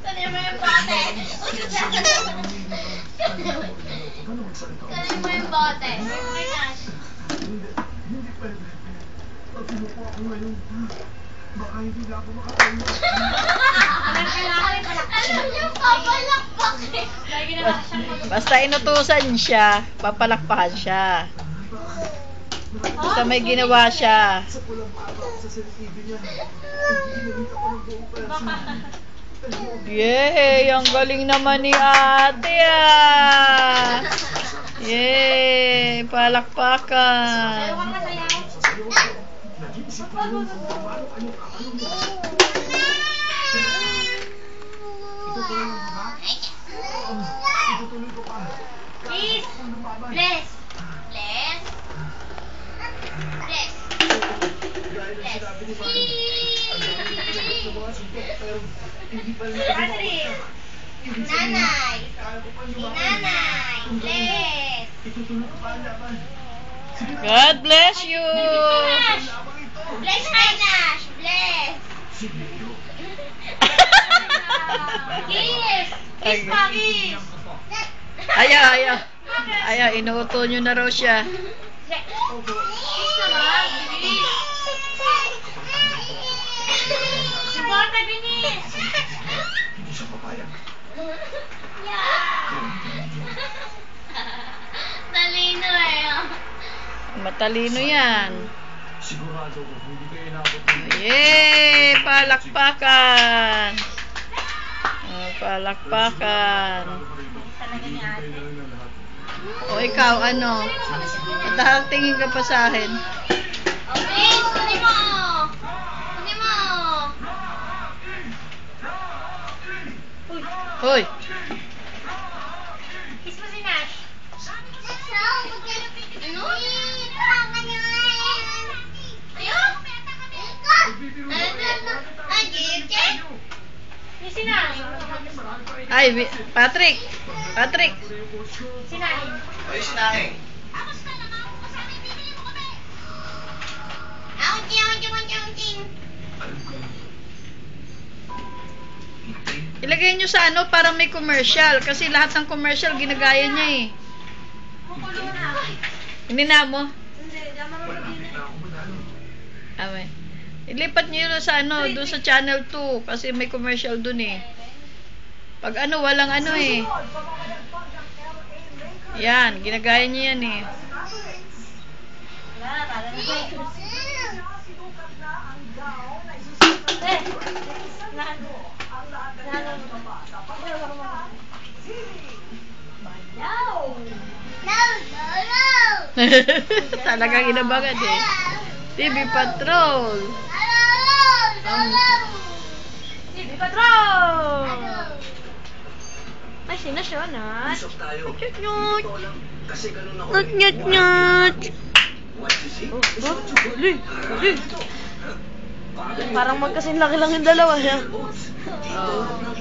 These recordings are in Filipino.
Kunin mo yung bote. Kunin mo yung bote. Okay, Nash. Hindi pwede. Pag pinupo ako ngayon, baka hindi na ako makatayo. Alam niyo, papalakpak eh. Basta inutusan siya, papalakpakan siya. Basta may ginawa siya. Sa pulang araw sa CCTV niya, ginamit ako ng buong pera. Yay! Ang galing naman ni ate ah! Yay! Palakpakan! Please! Bless! Bless! Bless! Patrick! Nanay! Si Nanay! Bless! God bless you! Nash! Bless kay Nash! Bless! Kiss! Kiss pa! Kiss! Ayaw! Ayaw, inuuto nyo na raw siya. Kiss naman! Kiss! Si Bata, binis! Hindi siya papayag. Yeah! Talino eh. Matalino yan. Sigurado ko, hindi kayo inabot. Yay! Palakpakan! Oh, palakpakan. Talaga ni ate. O ikaw, ano? Tingin ka pa sa akin. Oh, please! Kunin mo! Kunin mo! Hoy! Kiss mo si Nash. Ano? Kiss si Nash. Ay, Patrick! Patrick! Si Nash. Ayos na eh. Ilagay nyo sa ano para may commercial. Kasi lahat ng commercial ginagaya niya eh. Hindi na mo? Amen. Ilipat nyo yun sa ano, doon sa channel 2. Kasi may commercial doon eh. Pag ano, walang ano eh. Yan, ginagaya niya yan eh. Talagang inabangan eh. TV Patrol. TV Patrol! Ay, sino siya, Nat? Usap tayo. Nyut, Kasi ganun ako. nyut, nyut. What you see? Parang magkasing laki lang yung dalawa siya.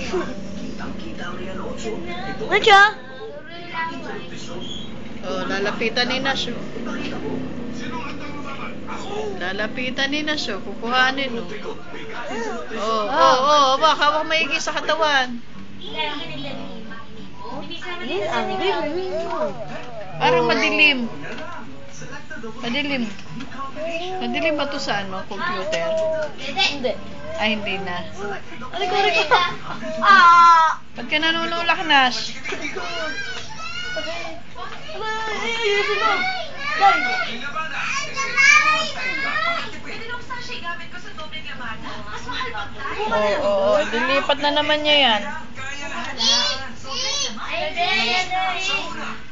Kitang-kita ang Real Otso. Ito. Ano siya? Oh, lalapitan ni Nash. Lalapitan ni Nash. Kukuhanin. Oh, baka hawak maigi sa katawan. Parang madilim. Madilim. Madilim ba to sa ano, computer? Hindi. Ay, hindi na. Aray ko. Ba't ka nanunulak, Nash? Ayusin mo. Oo, dilipat na naman niya yan.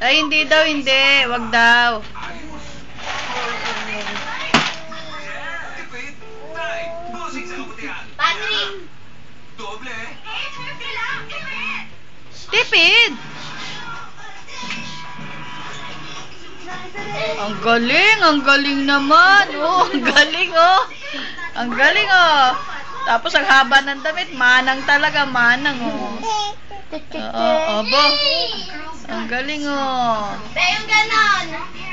Ay, hindi daw, hindi. Wag daw. Patrick! Tipid! Ang galing naman. Oh, ang galing, oh. Ang galing, oh. Tapos ang haba ng damit, manang talaga, manang, oh. Abo. Ang galing, oh. Yung ganon.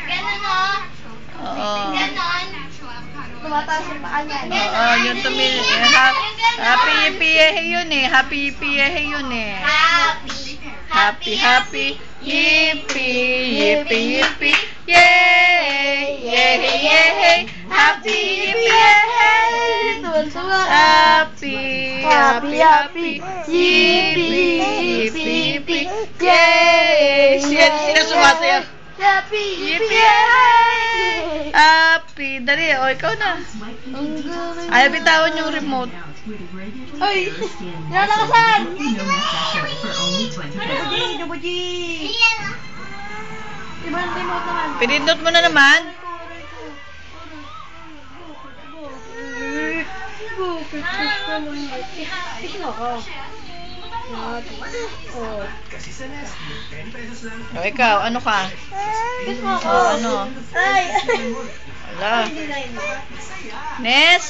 Ganon, oh. Oo. Ganon. tumataas yung paa niya. Oo, yung happy yippee yun eh. Happy yippee yun eh. Happy, happy, yippee, yippee, yippee, yay, yay, yay, happy, yippee, yay, happy, happy, happy, yippee, yippee, yippee, yay. Sino sumasayaw? Happy, Yippee, yay, happy. Dali, o ikaw na. Ayaw bitawan yung remote. Ay, nalakasan! $20. Iba ang remote naman. Pinindot mo na naman. Kasi sa Nestle, $10 lang. O ikaw, ano ka? Kiss mo ako. O ano? Ay! Wala. Nes?